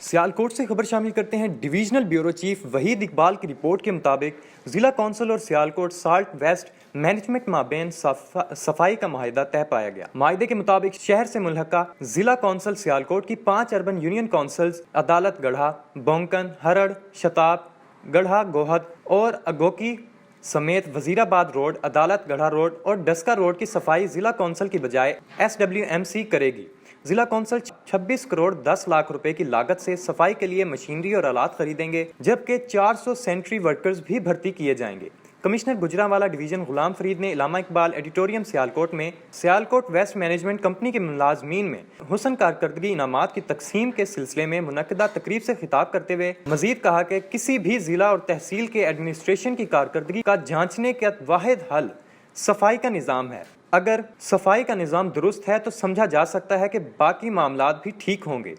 सियालकोट से खबर शामिल करते हैं। Divisional bureau chief Waheed Iqbal की रिपोर्ट के मुताबिक जिला कौंसिल और सियालकोट साल्ट वेस्ट मैनेजमेंट माबेन सफाई का माहिदा तय पाया गया। माहिदे के मुताबिक शहर से मुल्हका जिला कौंसिल सियालकोट की 5 अर्बन यूनियन कौंसिल्स अदालत गढ़ा, बोंकन, हरड़, शताब, गढ़ा, गोहद और अगोकी समेत वजीराबाद रोड, अदालत गढ़ा रोड और डस्का रोड की सफाई जिला कौंसिल की बजाय SWMC करेगी। जिला कौंसिल 26 करोड़ 10 लाख रुपए की लागत से सफाई के लिए मशीनरी और आलात खरीदेंगे, जबकि 400 सेंट्री वर्कर्स भी भर्ती किए जाएंगे। कमिश्नर गुजरांवाला डिवीजन गुलाम फरीद ने इलामा इकबाल एडिटोरियम सियालकोट में सियालकोट वेस्ट मैनेजमेंट कंपनी के मुलाजमीन में हुसन कारकर्दगी इनामात की तकसीम के सिलसिले में मुनक्किदा तकरीब से खिताब करते हुए मजीद कहा कि किसी भी जिला और तहसील के एडमिनिस्ट्रेशन की कारकर्दगी का जांचने का वाहिद हल सफाई का निज़ाम है। अगर सफाई का निज़ाम दुरुस्त है तो समझा जा सकता है कि बाकी मामलात भी ठीक होंगे।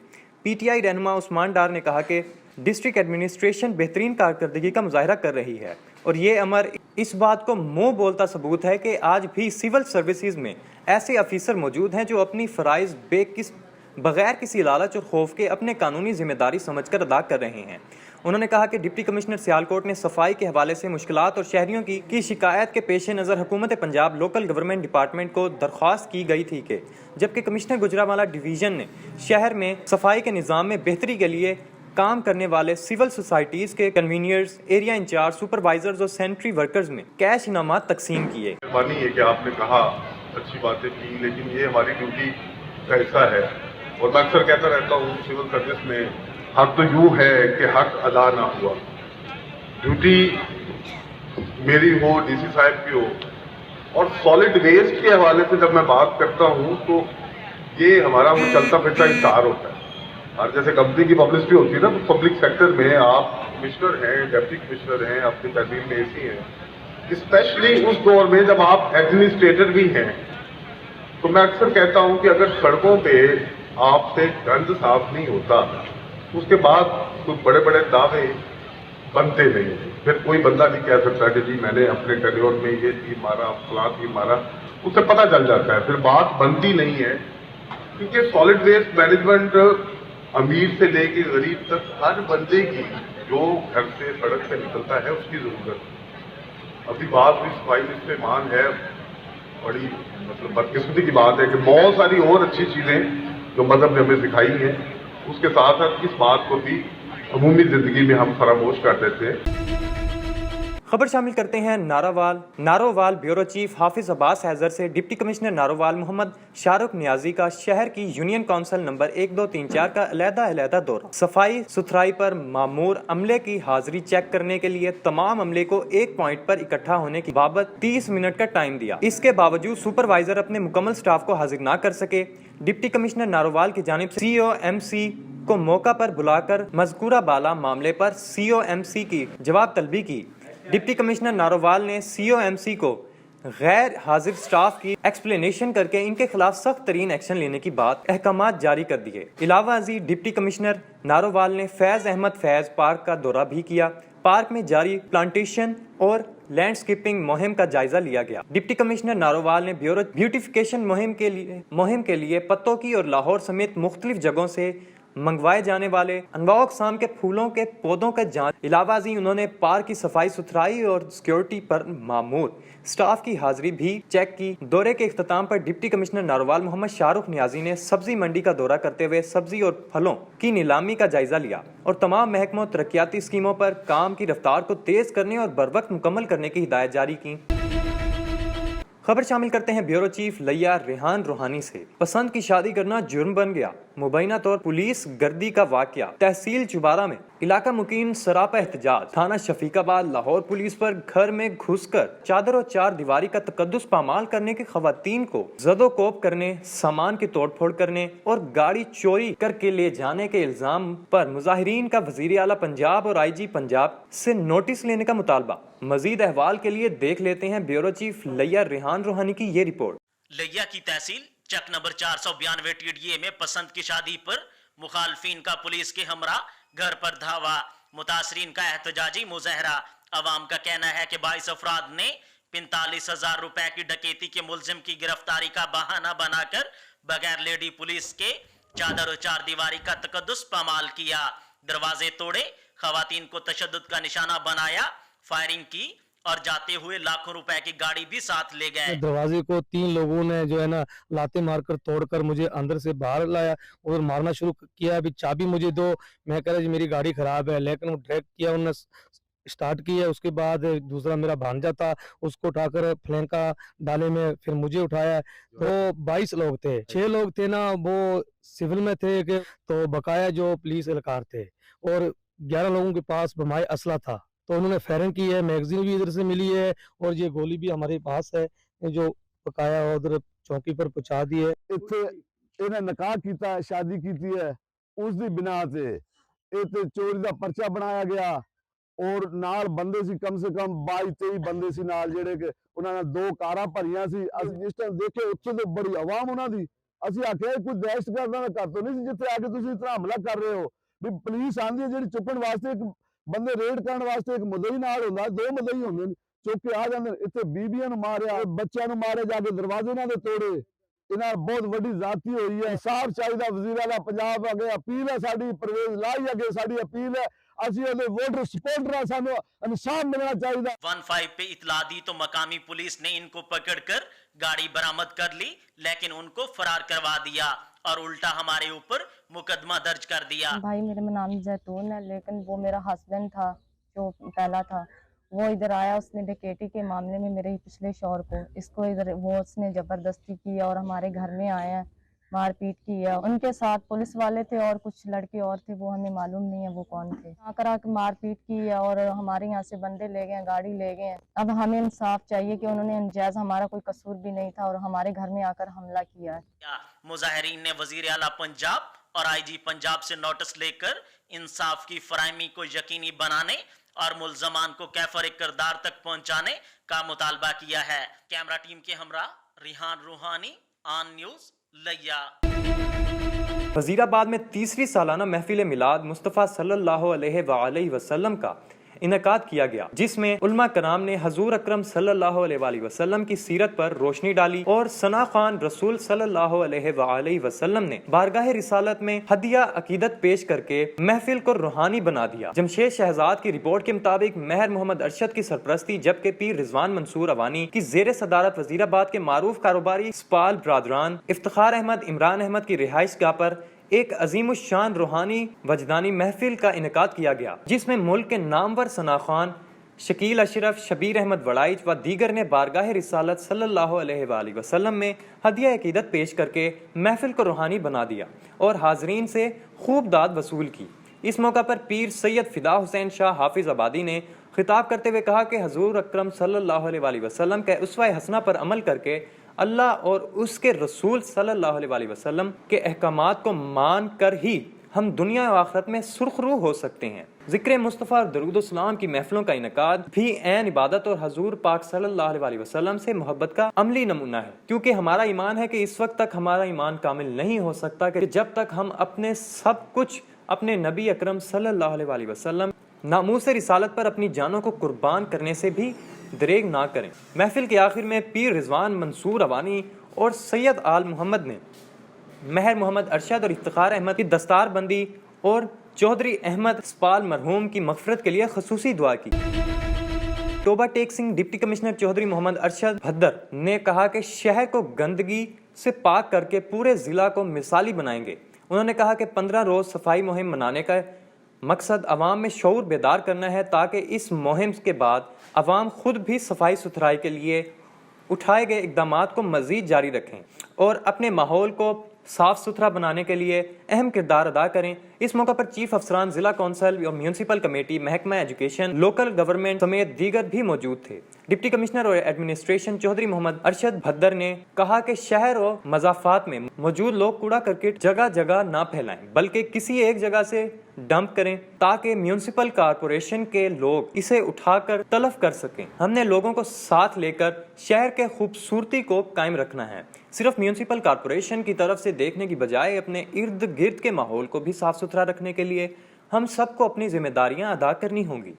PTI रहनुमा उस्मान डार ने कहा कि डिस्ट्रिक्ट एडमिनिस्ट्रेशन बेहतरीन कारकर्दगी का मुजाहरा कर रही है और ये अमर इस बात को मुंह बोलता सबूत है कि आज भी सिविल सर्विसेज में ऐसे अफीसर मौजूद हैं जो अपनी फ़राइज़ बगैर किसी लालच और खौफ के अपने कानूनी जिम्मेदारी समझकर अदा कर रहे हैं। उन्होंने कहा कि डिप्टी कमिश्नर सियालकोट ने सफाई के हवाले से मुश्किलात और शहरियों की शिकायत के पेश नज़र हुकूमत पंजाब लोकल गवर्नमेंट डिपार्टमेंट को दरख्वास्त की गई थी कि जबकि कमिश्नर गुजरांवाला डिवीज़न ने शहर में सफाई के निज़ाम में बेहतरी के लिए काम करने वाले सिविल सोसाइटीज़ के कन्वीनियर्स, एरिया इंचार्ज, सुपरवाइजर्स और सेंट्री वर्कर्स में कैश इनामात तकसीम किए। मेहरबानी है कि आपने कहा, अच्छी बातें की, लेकिन ये हमारी ड्यूटी का हिस्सा है और मैं अक्सर कहता रहता हूँ सिविल सर्विस में हक तो यूँ है कि हक अदा ना हुआ। ड्यूटी मेरी हो, DC साहब की हो। और सॉलिड वेस्ट के हवाले से जब मैं बात करता हूँ तो ये हमारा वो चलता फिरता इश्तहार होता है। और जैसे कंपनी की पब्लिसिटी होती है ना, तो पब्लिक सेक्टर में आप कमिश्नर हैं, डिप्टी कमिश्नर हैं, अपनी तहसील में AC हैं, स्पेशली उस दौर में जब आप एडमिनिस्ट्रेटर भी हैं, तो मैं अक्सर कहता हूँ कि अगर सड़कों पे आपसे गंद साफ नहीं होता, उसके बाद कोई बड़े बड़े दावे बनते नहीं। फिर कोई बंदा नहीं कह सकता कि जी मैंने अपने टेन्योर में ये तीर मारा, फलां तीर मारा, उससे पता चल जाता है, फिर बात बनती नहीं है। क्योंकि सॉलिड वेस्ट मैनेजमेंट अमीर से लेके गरीब तक हर बंदे की जो घर से सड़क से निकलता है उसकी जरूरत। अभी बात भी सफाई में मान है, बड़ी मतलब बदकिस्मती की बात है कि बहुत सारी और अच्छी चीजें जो मजहब ने हमें सिखाई हैं, उसके साथ साथ इस बात को भी अमूमी जिंदगी में हम फरामोश कर देते हैं। खबर शामिल करते हैं नारोवाल ब्यूरो चीफ हाफिज अब्बास हैजर से डिप्टी कमिश्नर नारोवाल मोहम्मद शाहरुख नियाजी का शहर की यूनियन काउंसिल नंबर 1, 2, 3, 4 का अलहदा दौरा। सफाई सुथराई पर मामूर अमले की हाजिरी चेक करने के लिए तमाम अमले को एक पॉइंट पर इकट्ठा होने की बाबत 30 मिनट का टाइम दिया। इसके बावजूद सुपरवाइजर अपने मुकम्मल स्टाफ को हाजिर न कर सके। डिप्टी कमिश्नर नारोवाल की जानिब से COMC को मौका पर बुलाकर मज़कूरा बाला मामले पर COMC की जवाब तलबी की। डिप्टी कमिश्नर नारोवाल ने COMC को गैर हाजिर स्टाफ की एक्सप्लेनेशन करके इनके खिलाफ सख्त तरीन एक्शन लेने की बात अहकामात जारी कर दिए। इलावा अजीज डिप्टी कमिश्नर नारोवाल ने फैज अहमद फैज पार्क का दौरा भी किया। पार्क में जारी प्लांटेशन और लैंडस्केपिंग मुहिम का जायजा लिया गया। डिप्टी कमिश्नर नारोवाल ने ब्यूरो ब्यूटिफिकेशन मुहिम के लिए पत्तों की और लाहौर समेत मुख्तलिफ जगहों से मंगवाए जाने वाले अनवाओ अक़साम के फूलों के पौधों का जांच। इलावा उन्होंने पार्क की सफाई सुथराई और सिक्योरिटी पर मामूर स्टाफ की हाजिरी भी चेक की। दौरे के इख्तिताम पर डिप्टी कमिश्नर नारोवाल मोहम्मद शाहरुख नियाजी ने सब्जी मंडी का दौरा करते हुए सब्जी और फलों की नीलामी का जायजा लिया और तमाम महकमों तरक्याती स्कीमों पर काम की रफ्तार को तेज करने और बरवक्त मुकम्मल करने की हिदायत जारी की। खबर शामिल करते हैं ब्यूरो चीफ लैया रेहान रूहानी से। पसंद की शादी करना जुर्म बन गया, मुबैना तौर पुलिस गर्दी का वाकया। तहसील चुबारा में इलाका मुकीम सरापा एहतजाज। थाना शफीकाबाद लाहौर पुलिस पर घर में घुसकर चादर और चार दीवारी का तकद्दुस पामाल करने की खवातीन को जदोकोब करने, सामान की तोड़फोड़ करने और गाड़ी चोरी करके ले जाने के इल्जाम पर मुजाहिरीन का वजीर आला पंजाब और IG पंजाब से नोटिस लेने का मुतालबा। मजीद अहवाल के लिए देख लेते हैं ब्यूरो चीफ लैया रेहान रूहानी की ये रिपोर्ट। लैया की तहसील चक नंबर 492 TDA में पसंद की शादी पर मुखालफिन का पुलिस के हमरा घर पर धावा, मुतासरीन का एहतजाजी मुजाहरा। अवाम का कहना है कि 22 अफराद ने 45,000 रुपए की डकैती के मुलजिम की गिरफ्तारी का बहाना बनाकर बगैर लेडी पुलिस के चादर और चार दीवारी का तकद्दुस पामाल किया, दरवाजे तोड़े, खवातीन को तशद्दुद का निशाना बनाया, फायरिंग की और जाते हुए लाखों रुपए की गाड़ी भी साथ ले गए। दरवाजे को 3 लोगों ने जो है ना लाते मारकर तोड़कर मुझे अंदर से बाहर लाया और मारना शुरू किया। अभी चाबी मुझे दो, मैं कह रहा जी मेरी गाड़ी खराब है, लेकिन वो डायरेक्ट किया उन्होंने, स्टार्ट किया। उसके बाद दूसरा मेरा भांजा था, उसको उठाकर फ्लैंका डाले में फिर मुझे उठाया। तो 22 लोग थे, 6 लोग थे ना वो सिविल में थे तो बकाया जो पुलिस एहलकार थे, और 11 लोगों के पास बमाए असला था। तो उन्होंने फायरिंग की है, मैगजीन भी इधर से मिली है और ये गोली भी हमारे पास है जो बकाया उधर चौकी पर पहुंचा दी है। ਇੱਥੇ ਇਹਨੇ ਨਿਕਾਹ ਕੀਤਾ, ਸ਼ਾਦੀ ਕੀਤੀ ਹੈ, ਉਸ ਦੀ ਬਿਨਾ ਤੇ ਇਹ ਤੇ ਚੋਰੀ ਦਾ ਪਰਚਾ ਬਣਾਇਆ ਗਿਆ ਔਰ ਨਾਲ ਬੰਦੇ ਸੀ ਕਮ ਸੇ ਕਮ 22-23 ਬੰਦੇ ਸੀ ਨਾਲ, ਜਿਹੜੇ ਕਿ ਉਹਨਾਂ ਨੇ 2 ਕਾਰਾਂ ਭਰੀਆਂ ਸੀ। ਅਸੀਂ ਜਿਸ ਟਾਈਮ ਦੇਖੇ ਉੱਥੇ ਤੇ ਬੜੀ ਆਵਾਮ ਉਹਨਾਂ ਦੀ, ਅਸੀਂ ਆਖਿਆ ਇਹ ਕੋਈ ਦਹਿਸ਼ਤਗਰਦਾਂ ਦਾ ਘਰ ਤੋਂ ਨਹੀਂ ਸੀ ਜਿੱਥੇ ਆ ਕੇ ਤੁਸੀਂ ਇਸ ਤਰ੍ਹਾਂ ਹਮਲਾ ਕਰ ਰਹੇ ਹੋ। ਵੀ ਪੁਲਿਸ ਆਂਦੀ ਹੈ ਜਿਹੜੀ ਚੁੱਕਣ ਵਾਸਤੇ, ਇੱਕ ਬੰਦੇ ਰੇਡ ਕਰਨ ਵਾਸਤੇ ਇੱਕ ਮੁਦਈ ਨਾਲ ਹੁੰਦਾ, 2 ਮੁਦਈ ਹੁੰਦੇ ਨੇ, ਚੁੱਕ ਕੇ ਆ ਜਾਂਦੇ। ਇੱਥੇ ਬੀਬੀਆਂ ਨੂੰ ਮਾਰਿਆ, ਬੱਚਿਆਂ ਨੂੰ ਮਾਰੇ, ਜਾ ਕੇ ਦਰਵਾਜ਼ੇ ਇਹਨਾਂ ਦੇ ਤੋੜੇ। ਇਹਨਾਂ ਨਾਲ ਬਹੁਤ ਵੱਡੀ ਜ਼ਾਤੀ ਹੋਈ ਹੈ। ਇਨਸਾਫ ਚਾਹੀਦਾ ਵਜ਼ੀਰ ਆਲਾ ਪੰਜਾਬ ਅੱਗੇ ਅਪੀਲ ਹੈ ਸਾਡੀ, ਪਰਵੇਜ਼ ਲਾਈ ਅੱਗੇ ਸਾਡੀ ਅਪੀਲ ਹੈ, ਅਸੀਂ ਉਹਦੇ ਵੋਟਰ ਸਪੋਰਟਰ ਹਾਂ, ਸਾਨੂੰ ਇਨਸਾਫ ਮਿਲਣਾ ਚਾਹੀਦਾ। 15 पे इतला दी तो मकामी पुलिस ने इनको पकड़कर गाड़ी बरामद कर ली, लेकिन उनको फरार करवा दिया और उल्टा हमारे ऊपर मुकदमा दर्ज कर दिया। भाई मेरा नाम जैतून है, लेकिन वो मेरा हस्बैंड था जो पहला था, वो इधर आया, उसने डकैती के मामले में मेरे पिछले शौहर को, इसको इधर वो उसने ज़बरदस्ती की और हमारे घर में आया, मारपीट की है। उनके साथ पुलिस वाले थे और कुछ लड़के और थे, वो हमें मालूम नहीं है वो कौन थे। आकर आकर मारपीट की है और हमारे यहाँ से बंदे ले गए, गाड़ी ले गए। अब हमें इंसाफ चाहिए कि उन्होंने अंजाज, हमारा कोई कसूर भी नहीं था और हमारे घर में आकर हमला किया है। मुजाहिरीन ने वजीर आला पंजाब और IG पंजाब से नोटिस लेकर इंसाफ की फराहमी को यकीनी बनाने और मुल्जमान को कैफर किरदार तक पहुंचाने का मुतालबा किया है। कैमरा टीम के हमरा रिहान रूहानी, ऑन न्यूज लिया। वजीराबाद में 3री सालाना महफिल मिलाद मुस्तफ़ा सल्लल्लाहु अलैहि वसल्लम का इनकाद किया गया, जिसमें उलमा कराम ने हजूर अकरम सल्लल्लाहु अलैहि वसल्लम की सीरत पर रोशनी डाली और सना खान रसूल सल्लल्लाहु अलैहि वसल्लम ने बारगाह रिसालत में हदिया अकीदत पेश करके महफिल को रूहानी बना दिया। जमशेद शहजाद की रिपोर्ट के मुताबिक महर मोहम्मद अरशद की सरपरस्ती, जबकि पीर रिजवान मंसूर अवानी की जेर सदारत वजीराबाद के मारूफ कारोबारी इस्पाल ब्रादरान इफ्तिखार अहमद इमरान अहमद की रिहाइश गाह पर एक अजीम शान रूहानी वजदानी महफिल का इनकाद किया गया, जिसमें मुल्क के नामवर सना खान, शकील अशरफ, शबीर अहमद वड़ाइच व दीगर ने बारगाह रिसालत सल्लल्लाहु अलैहि वसल्लम में हदिया अकीदत पेश करके महफिल को रूहानी बना दिया और हाजरीन से खूब दाद वसूल की। इस मौका पर पीर सैयद फिदा हुसैन शाह हाफिज आबादी ने खिताब करते हुए कहा कि हजूर अकरम सल्लल्लाहु अलैहि वसल्लम के उसवा हसना पर अमल करके अल्लाह और उसके रसूल सल्लल्लाहु अलैहि वसल्लम के अहकामात को मान कर ही हम दुनिया और आखिरत में सुरखरू हो सकते हैं। ज़िक्र मुस्तफ़ा और दरूद सलाम की महफिलों का इनकाद भी ऐन इबादत और हजूर पाक सल्लल्लाहु अलैहि वसल्लम से मोहब्बत का अमली नमूना है, क्योंकि हमारा ईमान है कि इस वक्त तक हमारा ईमान कामिल नहीं हो सकता कि जब तक हम अपने सब कुछ अपने नबी अकरम सल्लल्लाहु अलैहि वसल्लम नामूस रिसालत पर अपनी जानों को कुर्बान करने से भी दरेग ना करें। महफिल के आखिर में पीर रिजवान मंसूर अवानी और सैयद आल मोहम्मद ने महर मोहम्मद अरशद और इफ्तिखार अहमद की दस्तार बंदी और चौधरी अहमद इस्पाल मरहूम की मगफरत के लिए खसूसी दुआ की। टोबा टेक सिंह डिप्टी कमिश्नर चौधरी मोहम्मद अरशद भद्दर ने कहा कि शहर को गंदगी से पाक करके पूरे ज़िला को मिसाली बनाएंगे। उन्होंने कहा कि 15 रोज़ सफाई मुहिम मनाने का मकसद अवाम में शऊर बेदार करना है, ताकि इस मुहिम के बाद अवाम खुद भी सफाई सुथराई के लिए उठाए गए इक़दामात को मज़ीद जारी रखें और अपने माहौल को साफ़ सुथरा बनाने के लिए अहम किरदार अदा करें। इस मौके पर चीफ अफसरान, ज़िला कौंसल और म्यूनसिपल कमेटी, महकमा एजुकेशन, लोकल गवर्नमेंट समेत दीगर भी मौजूद थे। डिप्टी कमिश्नर और एडमिनिस्ट्रेशन चौधरी मोहम्मद अरशद भद्दर ने कहा कि शहर और मज़ाफ़ात में मौजूद लोग कूड़ा करकट जगह जगह ना फैलाएं, बल्कि किसी एक जगह से डंप करें, ताकि म्यूनसिपल कॉरपोरेशन के लोग इसे उठाकर तलफ कर सकें। हमने लोगों को साथ लेकर शहर के खूबसूरती को कायम रखना है। सिर्फ म्यूनसिपल कॉरपोरेशन की तरफ से देखने की बजाय अपने इर्द गिर्द के माहौल को भी साफ सुथरा रखने के लिए हम सबको अपनी जिम्मेदारियां अदा करनी होंगी।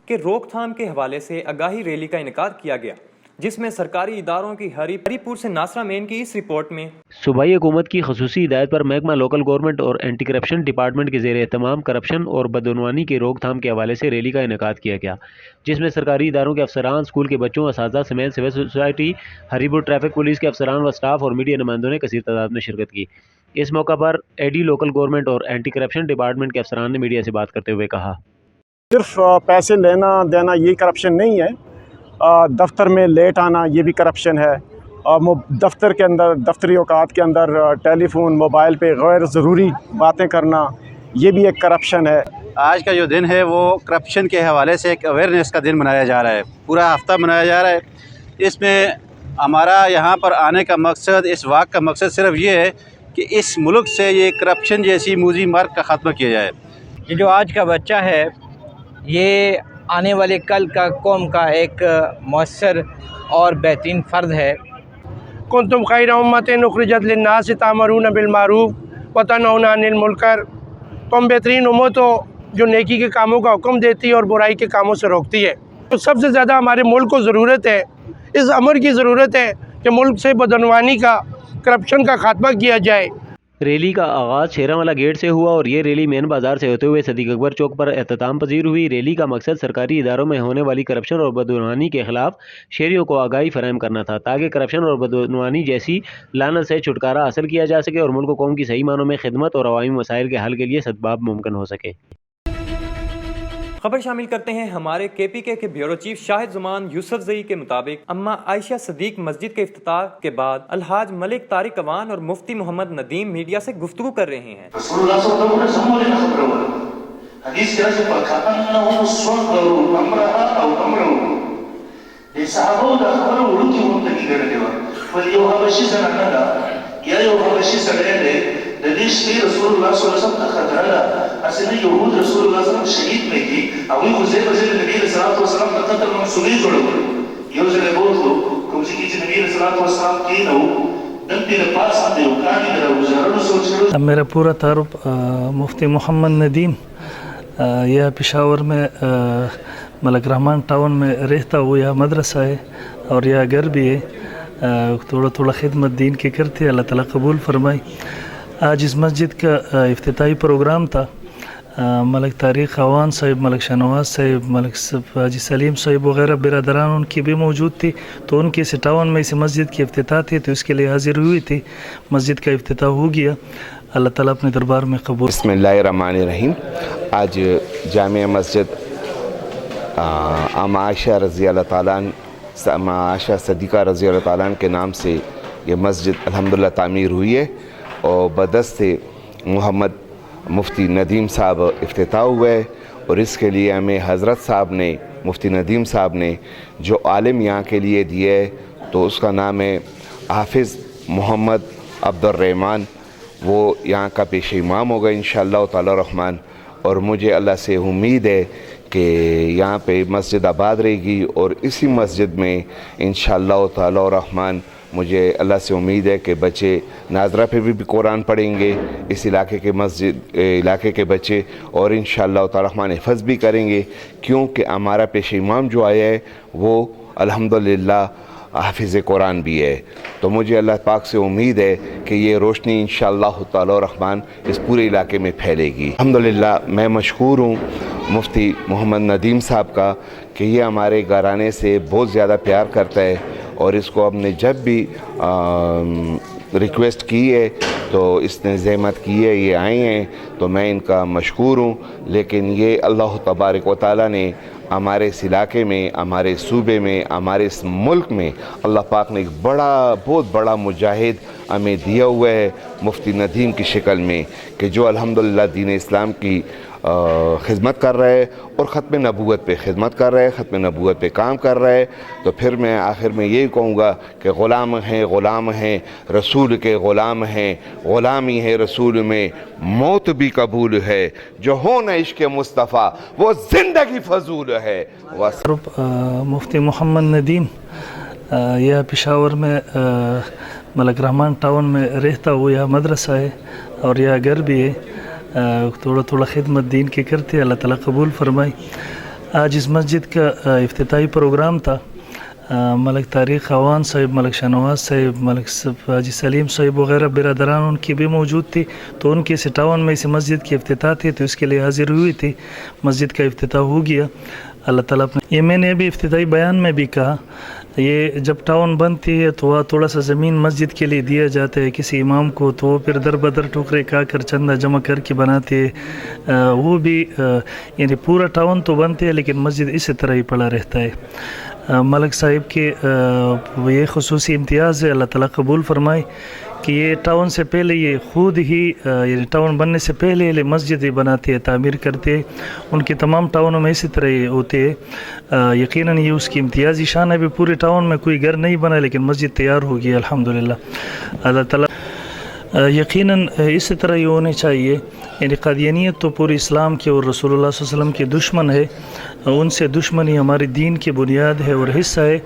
कि रोकथाम के हवाले से आगाही रैली का इनकार किया गया, जिस में सरकारी इदारों की हरीपुर से नासरा मेन की इस रिपोर्ट में सूबाई हुकूमत की खसूसी हिदायत पर महकमा लोकल गवर्नमेंट और एंटी करप्शन डिपार्टमेंट के ज़ेर एहतमाम करप्शन और बदعنवानी की रोकथाम के हवाले से रैली का इनेकाद किया गया, जिसमें सरकारी इदारों के अफसरान, स्कूल के बच्चों, असातिज़ा समेत civil society, Haripur traffic police के अफसरान व स्टाफ और मीडिया नुमाइंदों ने कसीर तादाद में शिरकत की। इस मौका पर एडी लोकल गवर्नमेंट और एंटी करप्शन डिपार्टमेंट के अफसरान ने मीडिया से बात करते हुए कहा, सिर्फ पैसे लेना देना ये करप्शन नहीं है, दफ्तर में लेट आना ये भी करप्शन है, दफ्तर के अंदर दफ्तरी औकात के अंदर टेलीफोन मोबाइल पे गैर ज़रूरी बातें करना ये भी एक करप्शन है। आज का जो दिन है वो करप्शन के हवाले से एक अवेयरनेस का दिन मनाया जा रहा है, पूरा हफ्ता मनाया जा रहा है। इसमें हमारा यहाँ पर आने का मकसद, इस वाक़ का मकसद सिर्फ ये है कि इस मुल्क से ये करप्शन जैसी मूजी मार्ग का ख़त्म किया जाए। ये जो आज का बच्चा है ये आने वाले कल का कौम का एक मौसर और बेहतरीन फ़र्द है। कुंतुम खैरा उम्मतिन उखरिजत लिन्नास तामरून बिल मारूफ व तनहौना अनिल मुनकर, तुम बेहतरीन उम्मत हो जो नेकी के कामों का हुक्म देती है और बुराई के कामों से रोकती है। तो सबसे ज़्यादा हमारे मुल्क को ज़रूरत है, इस अमर की ज़रूरत है कि मुल्क से बदअनवानी का, करप्शन का खात्मा किया जाए। रैली का आगाज़ शेरांवाला गेट से हुआ और ये रैली मेन बाज़ार से होते हुए सदीक अकबर चौक पर एहतमाम पजीर हुई। रैली का मकसद सरकारी इदारों में होने वाली करप्शन और बदअनवानी के खिलाफ शहरियों को आगाही फराहम करना था, ताकि करप्शन और बदअनवानी जैसी लानत से छुटकारा हासिल किया जा सके और मुल्क को कौम की सही मानों में खिदमत और अवामी मसाइल के हल के लिए सद्भाव मुमकिन हो सके। खबर शामिल करते हैं हमारे KPK के ब्यूरो चीफ शाहिद जुमान यूसुफजई के मुताबिक अम्मा आयशा सदीक मस्जिद के इफ्तिताह के बाद अलहाज मलिक तारिक अवान और मुफ्ती मोहम्मद नदीम मीडिया से गुफ्तगू कर रहे हैं। असली यहूद रसूलुल्लाह सल्लल्लाहु अलैहि वसल्लम शहीद में की अवी हुजैर वज़ीर नबी सल्लल्लाहु अलैहि वसल्लम तकतर मंसूरी जोड़ो यो जले बोतो कुमसी की नबी सल्लल्लाहु अलैहि वसल्लम की नो नबी के पास आते हो कहानी मेरा गुजारो सोच। मेरा पूरा तारुफ मुफ्ती मोहम्मद नदीम यह पेशावर में मलक रहमान टाउन में रहता हुआ यह मदरसा है और यह घर भी है, थोड़ा थोड़ा खिदमत दीन की करती है, अल्लाह ताला कबूल फरमाए। आज इस मस्जिद का इफ्तिताही प्रोग्राम था। मलक तारिक अवान साहिब, मलक शाहनवाज साहिब, मलक हाजी सलीम साहिब वगैरह बिरादरान उनकी भी मौजूद थी, तो उनकी इस टाउन में इस मस्जिद की इफ्तिताह थी, तो इसके लिए हाजिर हुई थी। मस्जिद का इफ्तिताह हो गया, अल्लाह ताला अपने दरबार में कबूल। बिस्मिल्लाहिर्रहमानिर्रहीम। आज जामिया मस्जिद अम्मा आयशा रज़ी अल्लाह ताला अम्मा आयशा सदीक़ा रज़ी अल्लाह ताला के नाम से ये मस्जिद अल्हम्दुलिल्लाह तामीर हुई है और बदस्ते मोहम्मद मुफ्ती नदीम साहब इफ्तिताह हुए और इसके लिए हमें हज़रत साहब ने, मुफ्ती नदीम साहब ने जो आलिम यहाँ के लिए दिए तो उसका नाम है हाफिज़ मोहम्मद अब्दुर्रहमान। वो यहाँ का पेश इमाम होगा इंशाअल्लाह ताला रहमान और मुझे अल्लाह से उम्मीद है कि यहाँ पे मस्जिद आबाद रहेगी और इसी मस्जिद में इंशाअल्लाह ताला रहमान मुझे अल्लाह से उम्मीद है कि बच्चे नाजरा पे भी कुरान पढ़ेंगे, इस इलाके के बच्चे, और इंशाअल्लाह ताला रहमान हिफ़्ज़ भी करेंगे, क्योंकि हमारा पेश इमाम जो आया है वो अल्हम्दुलिल्लाह हाफिज़ कुरान भी है। तो मुझे अल्लाह पाक से उम्मीद है कि ये रोशनी इंशाअल्लाह ताला रहमान इस पूरे इलाके में फैलेगी। अल्हम्दुलिल्लाह मैं मशकूर हूँ मुफ्ती मोहम्मद नदीम साहब का कि ये हमारे घराने से बहुत ज़्यादा प्यार करता है और इसको हमने जब भी रिक्वेस्ट की है तो इसने ज़हमत की है, ये आए हैं, तो मैं इनका मशकूर हूँ। लेकिन ये अल्लाह तबारक व तआला ने हमारे इस इलाके में, हमारे सूबे में, हमारे इस मुल्क में अल्लाह पाक ने एक बहुत बड़ा मुजाहिद हमें दिया हुआ है मुफ्ती नदीम की शक्ल में, कि जो अल्हम्दुलिल्लाह दीन इस्लाम की खिदमत कर रहा है और ख़त्म नबूवत पे खिदमत कर रहा है, ख़त्म नबूवत पे काम कर रहा है। तो फिर मैं आखिर में यही कहूँगा कि ग़ुलाम हैं रसूल के, ग़ुलाम हैं, ग़ुलामी है रसूल में, मौत भी कबूल है, जो हो न इश्क़ मुस्तफ़ा वो ज़िंदगी फजूल है। मुफ्ती मोहम्मद नदीम यह पेशावर में मलक रहमान टाउन में रहता हुआ यह मदरसा है और यह घर भी है, थोड़ा थोड़ा खिदमत दीन की करते हैं, अल्लाह ताला कबूल फरमाए। आज इस मस्जिद का इफ्तिताही प्रोग्राम था। ملک طارق خوان صاحب, ملک شاہنواز صاحب, ملک حاجی سلیم صاحب وغیرہ برادران ان کی بھی موجود تھی. تو ان کے اس ٹاؤن میں اس مسجد کی افتتاح تھی, تو اس کے لیے حاضر ہوئی تھی. مسجد کا افتتاح ہو گیا اللہ تعالیٰ اپنے. یہ میں نے ابھی افتتاحی بیان میں بھی کہا, یہ جب ٹاؤن بنتی ہے تو وہاں تھوڑا سا زمین مسجد کے لیے دیا جاتا ہے کسی امام کو, تو وہ پھر در بدر ٹوکرے کھا کر چندہ جمع کر کے بناتے ہیں. وہ بھی یعنی پورا ٹاؤن تو بنتے ہے لیکن مسجد اسی طرح ہی پڑا رہتا ہے. ملک صاحب کے یہ خصوصی امتیاز ہے, اللہ تعالیٰ قبول فرمائے, کہ یہ ٹاؤن سے پہلے یہ خود ہی یعنی ٹاؤن بننے سے پہلے یہ مسجد بناتے ہیں, تعمیر کرتے ہیں. ان کے تمام ٹاؤنوں میں اسی طرح یہ ہوتے ہیں. یقیناً یہ اس کی امتیازی شان ہے. ابھی پورے ٹاؤن میں کوئی گھر نہیں بنا لیکن مسجد تیار ہو گئی الحمدللہ. اللہ تعالیٰ یقیناً اسی طرح یہ ہونے چاہیے. یعنی قادیانیت تو پورے اسلام کے اور رسول اللہ صلی اللہ علیہ وسلم کے دشمن ہے. ان سے دشمنی ہمارے دین کی بنیاد ہے اور حصہ ہے.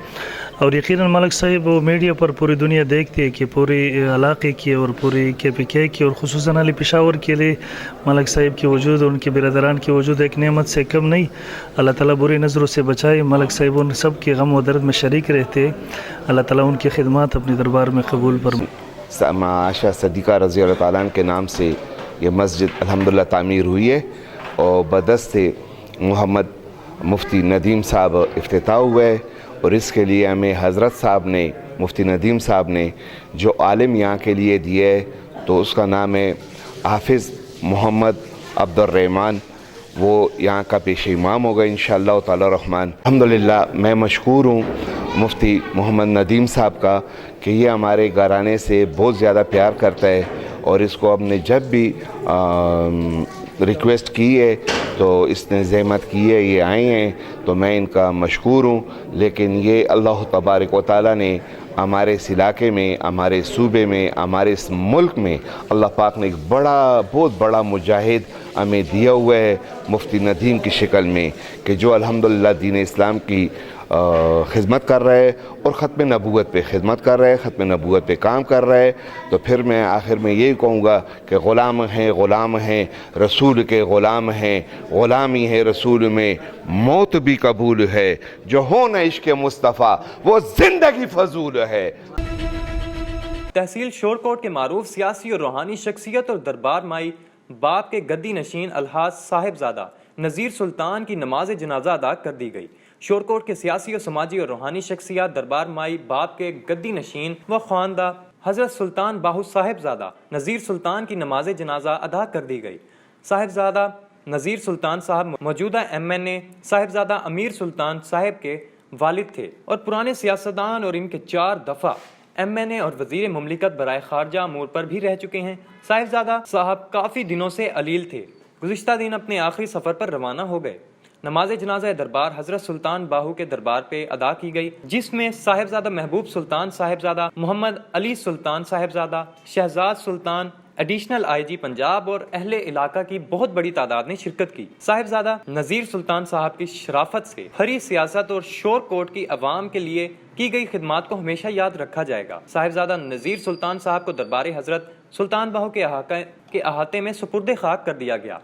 اور یقیناً ملک صاحب وہ میڈیا پر پوری دنیا دیکھتی ہے کہ پورے علاقے کی اور پوری KPK کی اور خصوصاً علی پشاور کے لیے ملک صاحب کے وجود اور ان کے برادران کے وجود ایک نعمت سے کم نہیں. اللہ تعالیٰ بری نظروں سے بچائے. ملک صاحب ان سب کے غم و درد میں شریک رہتے ہیں. اللہ تعالیٰ ان کی خدمات اپنے دربار میں قبول فرمائے. عائشہ صدیقہ رضی اللہ تعالیٰ عنہ کے نام سے یہ مسجد الحمدللہ تعمیر ہوئی ہے اور بدست محمد مفتی ندیم صاحب افتتاح ہوئے. اور اس کے لیے ہمیں حضرت صاحب نے, مفتی ندیم صاحب نے جو عالم یہاں کے لیے دیے تو اس کا نام ہے حافظ محمد عبد الرحمن. وہ یہاں کا پیش امام ہوگا انشاءاللہ تعالی الرحمن. الحمدللہ میں مشکور ہوں مفتی محمد ندیم صاحب کا کہ یہ ہمارے گھرانے سے بہت زیادہ پیار کرتا ہے. اور اس کو ہم نے جب بھی ریکویسٹ کی ہے تو اس نے زحمت کی ہے, یہ آئے ہیں, تو میں ان کا مشکور ہوں. لیکن یہ اللہ تبارک و تعالیٰ نے ہمارے اس علاقے میں, ہمارے صوبے میں, ہمارے اس ملک میں اللہ پاک نے ایک بہت بڑا مجاہد ہمیں دیا ہوا ہے مفتی ندیم کی شکل میں, کہ جو الحمدللہ دین اسلام کی خدمت کر رہا ہے اور ختم نبوت پہ خدمت کر رہا ہے, ختم نبوت پہ کام کر رہا ہے. تو پھر میں آخر میں یہی کہوں گا کہ غلام ہیں رسول کے غلام ہیں, غلامی ہے رسول میں موت بھی قبول ہے, جو ہو نہ عشق مصطفیٰ وہ زندگی فضول ہے. تحصیل شورکوٹ کے معروف سیاسی اور روحانی شخصیت اور دربار مائی باپ کے گدی نشین الحاج صاحبزادہ نذیر سلطان کی نماز جنازہ ادا کر دی گئی. شورکوٹ کے سیاسی اور سماجی اور روحانی شخصیات دربار مائی باپ کے گدی نشین و خواندہ حضرت سلطان باہو صاحبزادہ نذیر سلطان کی نماز جنازہ ادا کر دی گئی. صاحبزادہ نذیر سلطان صاحب موجودہ MNA صاحبزادہ امیر سلطان صاحب کے والد تھے اور پرانے سیاستدان اور ان کے 4 دفعہ MNA اور وزیر مملکت برائے خارجہ امور پر بھی رہ چکے ہیں. صاحبزادہ صاحب کافی دنوں سے علیل تھے. گزشتہ دن اپنے آخری سفر پر روانہ ہو گئے. نماز جنازہ دربار حضرت سلطان باہو کے دربار پہ ادا کی گئی, جس میں صاحبزادہ محبوب سلطان صاحبزادہ, محمد علی سلطان صاحبزادہ, شہزاد سلطان, ایڈیشنل IG پنجاب اور اہل علاقہ کی بہت بڑی تعداد نے شرکت کی. صاحبزادہ نذیر سلطان صاحب کی شرافت سے کھری سیاست اور شور کوٹ کی عوام کے لیے کی گئی خدمات کو ہمیشہ یاد رکھا جائے گا. صاحبزادہ نذیر سلطان صاحب کو دربار حضرت سلطان باہو کے احاطے میں سپرد خاک کر دیا گیا.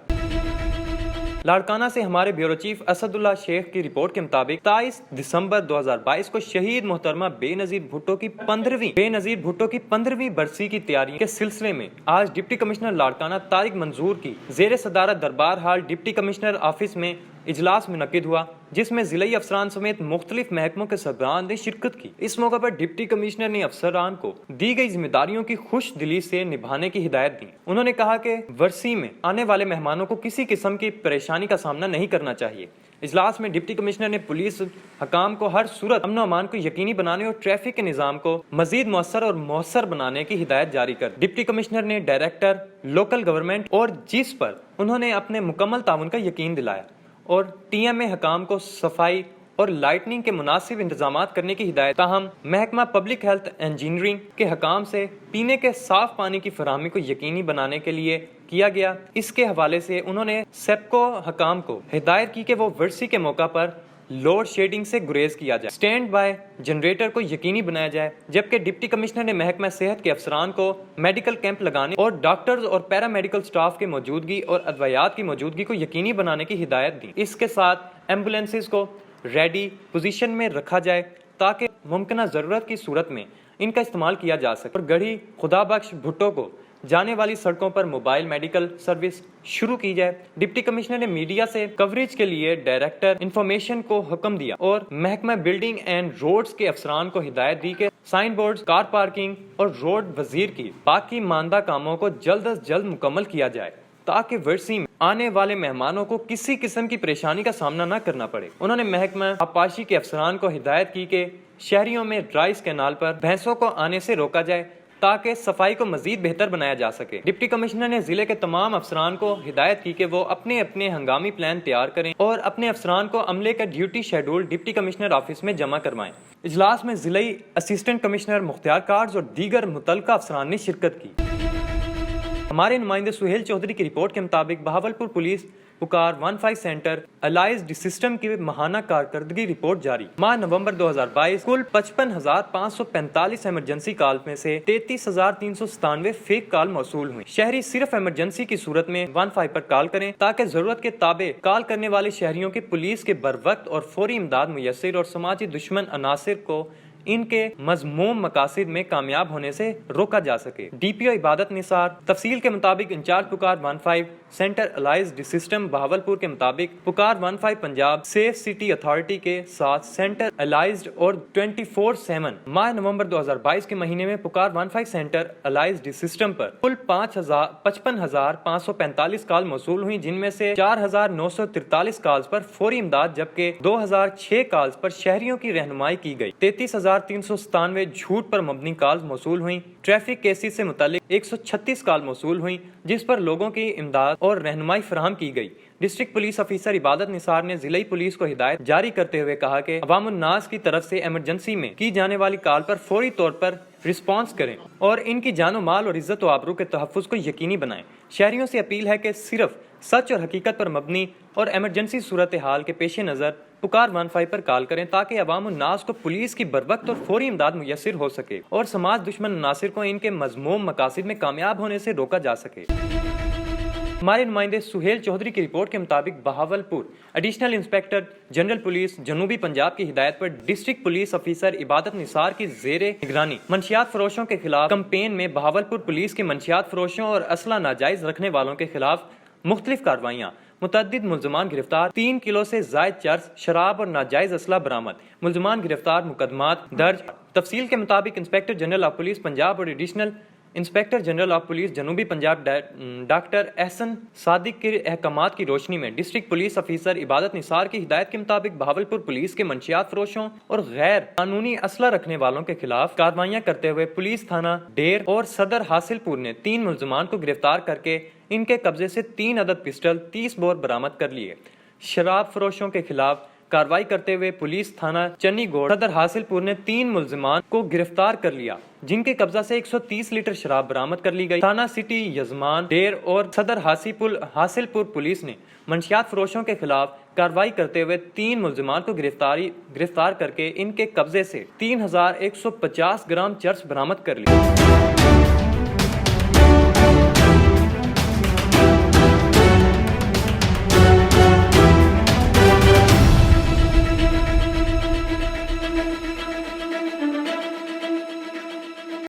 لاڑکانہ سے ہمارے بیورو چیف اسد اللہ شیخ کی رپورٹ کے مطابق 23 دسمبر 2022 کو شہید محترمہ بے نظیر بھٹو کی 15ویں برسی کی تیاری کے سلسلے میں آج ڈپٹی کمشنر لاڑکانہ طارق منظور کی زیر صدارت دربار ہال ڈپٹی کمشنر آفس میں اجلاس منعقد ہوا, جس میں ضلعی افسران سمیت مختلف محکموں کے سربراہان نے شرکت کی. اس موقع پر ڈپٹی کمشنر نے افسران کو دی گئی ذمہ داریوں کی خوش دلی سے نبھانے کی ہدایت دی. انہوں نے کہا کہ ورثی میں آنے والے مہمانوں کو کسی قسم کی پریشانی کا سامنا نہیں کرنا چاہیے. اجلاس میں ڈپٹی کمشنر نے پولیس حکام کو ہر صورت امن و امان کو یقینی بنانے اور ٹریفک کے نظام کو مزید مؤثر اور مؤثر بنانے کی ہدایت جاری کر. ڈپٹی کمشنر نے ڈائریکٹر لوکل گورنمنٹ اور جس پر انہوں نے اپنے مکمل تعاون کا یقین دلایا اور TMA حکام کو صفائی اور لائٹننگ کے مناسب انتظامات کرنے کی ہدایت. تاہم محکمہ پبلک ہیلتھ انجینئرنگ کے حکام سے پینے کے صاف پانی کی فراہمی کو یقینی بنانے کے لیے کیا گیا. اس کے حوالے سے انہوں نے سیپکو حکام کو ہدایت کی کہ وہ ورثی کے موقع پر لوڈ شیڈنگ سے گریز کیا جائے, سٹینڈ بائی جنریٹر کو یقینی بنایا جائے. جبکہ ڈپٹی کمشنر نے محکمہ صحت کے افسران کو میڈیکل کیمپ لگانے اور ڈاکٹرز اور پیرا میڈیکل سٹاف کی موجودگی اور ادویات کی موجودگی کو یقینی بنانے کی ہدایت دی. اس کے ساتھ ایمبولینسز کو ریڈی پوزیشن میں رکھا جائے تاکہ मुमकिन ज़रूरत की सूरत में इनका इस्तेमाल किया जा सके और गढ़ी खुदा बख्श भुट्टो को जाने वाली सड़कों पर मोबाइल मेडिकल सर्विस शुरू की जाए। डिप्टी कमिश्नर ने मीडिया से कवरेज के लिए डायरेक्टर इंफॉर्मेशन को हुक्म दिया और महकमा बिल्डिंग एंड रोड्स के अफसरान को हिदायत दी कि साइन बोर्ड, कार पार्किंग और रोड वजीर की बाकी मानदा कामों को जल्द अज जल्द मुकम्मल किया जाए ताकि वर्सी में आने वाले मेहमानों को किसी किस्म की परेशानी का सामना न करना पड़े। उन्होंने महकमा आबपाशी के अफसरान को हिदायत की कि शहरियों में ड्राइस कैनाल पर भैंसों को आने से रोका जाए ताकि सफाई को मजीद बेहतर बनाया जा सके। डिप्टी कमिश्नर ने जिले के तमाम अफसरान को हिदायत की कि वो अपने अपने हंगामी प्लान तैयार करें और अपने अफसरान को अमले का duty schedule deputy commissioner office में जमा करवाएं। इजलास में जिलाई असिस्टेंट कमिश्नर मुख्तियार कार्ड्स और दीगर मुतल्लिका अफसरान ने शिरकत की। हमारे नुमाइंदे सुहेल चौधरी की रिपोर्ट के मुताबिक बहावलपुर पुलिस पुकार 15 सेंटर अलाइज्ड सिस्टम की माहाना कारकर्दगी रिपोर्ट जारी। माह नवंबर 2022 कुल 55,545 इमरजेंसी कॉल में से 33,397 फेक कॉल मौसूल हुई। शहरी सिर्फ इमरजेंसी की सूरत में 15 पर कॉल करें ताकि जरूरत के ताबे कॉल करने वाले शहरियों के पुलिस के बरवक्त और फौरी इमदाद मुयस्सर और समाजी दुश्मन अनासिर को इनके मज़मूम मकासिद में कामयाब होने से रोका जा सके। डीपीओ इबादत निसार तफसील के मुताबिक इंचार्ज पुकार 15 सेंटर अलाइज्ड सिस्टम बहावलपुर के मुताबिक पुकार 15 पंजाब सेफ सिटी अथॉरिटी के साथ सेंटर अलाइज्ड और 24/7 माह नवंबर 2022 के महीने में पुकार 15 सेंटर अलाइज्ड सिस्टम पर कुल 55,545 कॉल मौसूल हुई, जिनमें से 4,943 कॉल्स पर फौरी इमदाद जबकि 2,006 कॉल्स पर शहरियों की रहनुमाई की गई। 33,397 झूठ पर मबनी कॉल मौसूल हुई। ट्रैफिक केसेस से मुतालिक 136 कॉल मौसूल हुई जिस पर लोगों की इमदाद और रहनुमाई फराहम की गई। डिस्ट्रिक्ट पुलिस ऑफिसर इबादत निसार ने जिले पुलिस को हिदायत जारी करते हुए कहा कि अवामुन्नास की तरफ से इमरजेंसी में की जाने वाली कॉल पर फौरी तौर पर रिस्पांस करें और इनकी जानो माल और इज्जत व आबरू के तहफ़्फ़ुज़ को यकीनी बनाएं। शहरियों से अपील है कि सिर्फ सच और हकीकत पर मबनी और इमरजेंसी सूरत हाल के पेश नज़र पुकार 15 पर कॉल करें ताकि अवामुन्नास को पुलिस की बरवक्त और फौरी इमदाद मुयस्सर हो सके और समाज दुश्मन अनासिर को इनके मज़मूम मकासिद में कामयाब होने से रोका जा सके। हमारे नुमाइंदे सुहेल चौधरी की रिपोर्ट के मुताबिक Bahawalpur additional inspector general police जनूबी पंजाब की हिदायत पर डिस्ट्रिक्ट पुलिस ऑफिसर इबादत निसार की जेरे निगरानी मंशियात फरोशों के खिलाफ कैंपेन में बहावलपुर पुलिस के मंशियात फरोशों और असला नाजायज रखने वालों के खिलाफ मुख्तलिफ कार्रवाइयाँ, मुतअद्दिद मुल्ज़मान गिरफ्तार, 3 किलो से जायद चर्स, शराब और नाजायज असला बरामद, मुल्ज़मान गिरफ्तार, मुकदमात दर्ज। तफसील के मुताबिक inspector general of police Punjab और additional inspector general of police जनूबी पंजाब डॉक्टर एहसन सादिक के अहकामात की रोशनी में डिस्ट्रिक्ट पुलिस ऑफिसर इबादत निसार की हिदायत के मुताबिक बहावलपुर पुलिस के मंशियात फरोशों और गैर कानूनी असला रखने वालों के खिलाफ कार्रवाइयां करते हुए पुलिस थाना डेर और सदर हासिलपुर ने 3 मुल्ज़मान को गिरफ्तार करके इनके कब्जे से 3 अदद पिस्टल 30 बोर बरामद कर लिए। शराब फरोशों के खिलाफ कार्रवाई करते हुए पुलिस थाना चन्नीगोड़ सदर हासिलपुर ने 3 मुल्ज़मान को गिरफ्तार कर लिया जिनके कब्जा से 130 लीटर शराब बरामद कर ली गई। थाना सिटी यजमान डेर और सदर हासिलपुर पुलिस ने मंशियात फरोशों के खिलाफ कार्रवाई करते हुए 3 मुल्ज़मान को गिरफ्तार करके इनके कब्जे से 3,150 ग्राम चर्स बरामद कर लिया।